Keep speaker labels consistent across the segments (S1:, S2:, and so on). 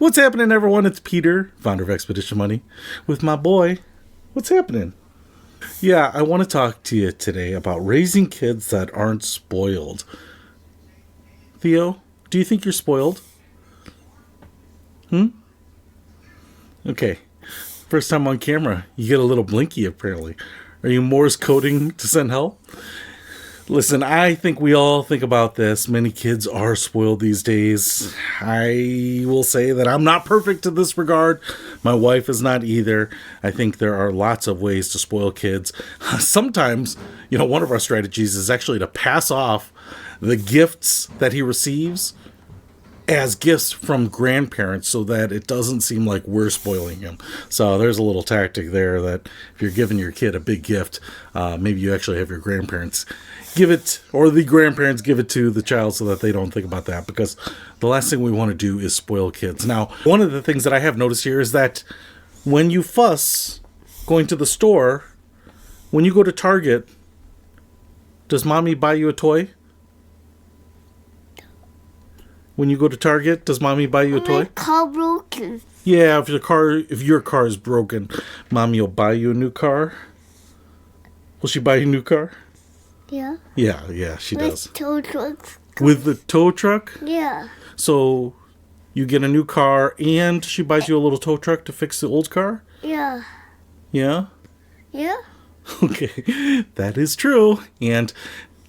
S1: What's happening, everyone? It's Peter, founder of Expedition Money, with my boy. What's happening? Yeah, I want to talk to you today about raising kids that aren't spoiled. Theo, do you think you're spoiled? Okay. First time on camera, you get a little blinky, apparently. Are you Morse coding to send help? Listen, I think we all think about this. Many kids are spoiled these days. I will say that I'm not perfect in this regard. My wife is not either. I think there are lots of ways to spoil kids. Sometimes, one of our strategies is actually to pass off the gifts that he receives as gifts from grandparents so that it doesn't seem like we're spoiling him. So there's a little tactic there that if you're giving your kid a big gift, maybe you actually have your grandparents give it, or the grandparents give it to the child so that they don't think about that, because the last thing we want to do is spoil kids. Now, one of the things that I have noticed here is that when you fuss going to the store, when you go to Target, does mommy buy you a toy? When you go to Target, does mommy buy you a toy?
S2: My car broken.
S1: Yeah, if your car is broken, mommy will buy you a new car. Will she buy you a new car?
S2: Yeah.
S1: Yeah, she does.
S2: With tow trucks.
S1: With the tow truck?
S2: Yeah.
S1: So you get a new car and she buys you a little tow truck to fix the old car?
S2: Yeah.
S1: Yeah?
S2: Yeah.
S1: Okay, that is true. And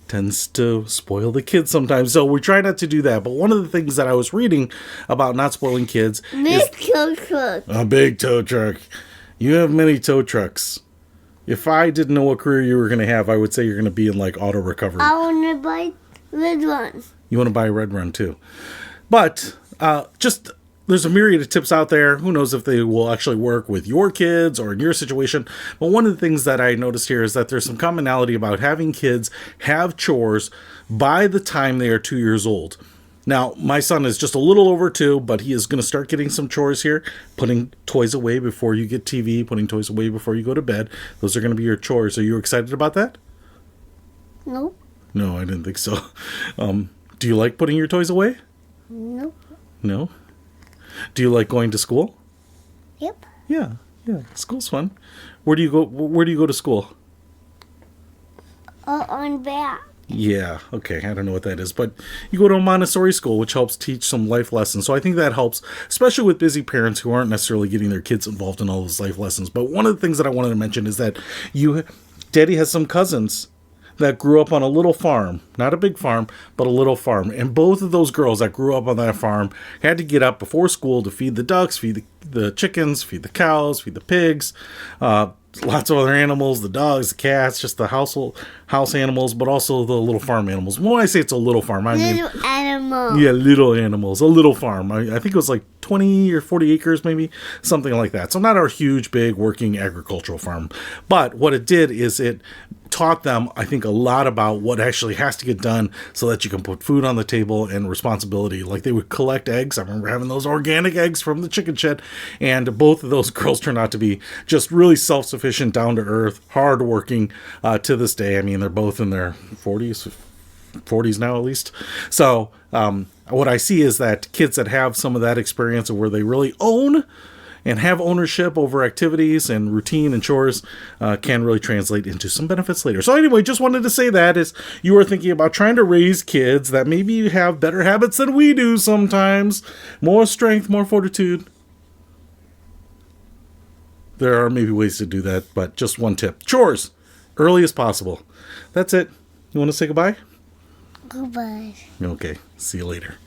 S1: tends to spoil the kids sometimes. So we try not to do that. But one of the things that I was reading about not spoiling kids is
S2: tow truck.
S1: a big tow truck. You have many tow trucks. If I didn't know what career you were going to have, I would say you're going to be in like auto recovery.
S2: I want to buy red one.
S1: You want to buy a red run too. But there's a myriad of tips out there. Who knows if they will actually work with your kids or in your situation. But one of the things that I noticed here is that there's some commonality about having kids have chores by the time they are 2 years old. Now, my son is just a little over 2, but he is going to start getting some chores here. Putting toys away before you get TV, putting toys away before you go to bed. Those are going to be your chores. Are you excited about that?
S2: Nope.
S1: No, I didn't think so. Do you like putting your toys away?
S2: Nope.
S1: No? Do you like going to school?
S2: Yep.
S1: Yeah. School's fun. Where do you go to school?
S2: On back.
S1: Yeah, okay, I don't know what that is, but you go to a Montessori school, which helps teach some life lessons. So I think that helps, especially with busy parents who aren't necessarily getting their kids involved in all those life lessons. But one of the things that I wanted to mention is that Daddy has some cousins that grew up on a little farm, not a big farm, but a little farm. And both of those girls that grew up on that farm had to get up before school to feed the ducks, feed the chickens, feed the cows, feed the pigs, lots of other animals, the dogs, the cats, just the house animals, but also the little farm animals. When I say it's a little farm, I mean...
S2: Little animal.
S1: Yeah, little animals. A little farm. I think it was like 20 or 40 acres maybe, something like that. So not a huge, big working agricultural farm. But what it did is it taught them, I think, a lot about what actually has to get done so that you can put food on the table and responsibility. Like they would collect eggs. I remember having those organic eggs from the chicken shed, and both of those girls turned out to be just really self-sufficient, down-to-earth, hard-working to this day. I mean, they're both in their 40s now at least. So what I see is that kids that have some of that experience where they really own and have ownership over activities and routine and chores can really translate into some benefits later. So anyway, just wanted to say that as you are thinking about trying to raise kids that maybe have better habits than we do sometimes, more strength, more fortitude. There are maybe ways to do that, but just one tip. Chores, early as possible. That's it. You want to say goodbye?
S2: Goodbye.
S1: Okay, see you later.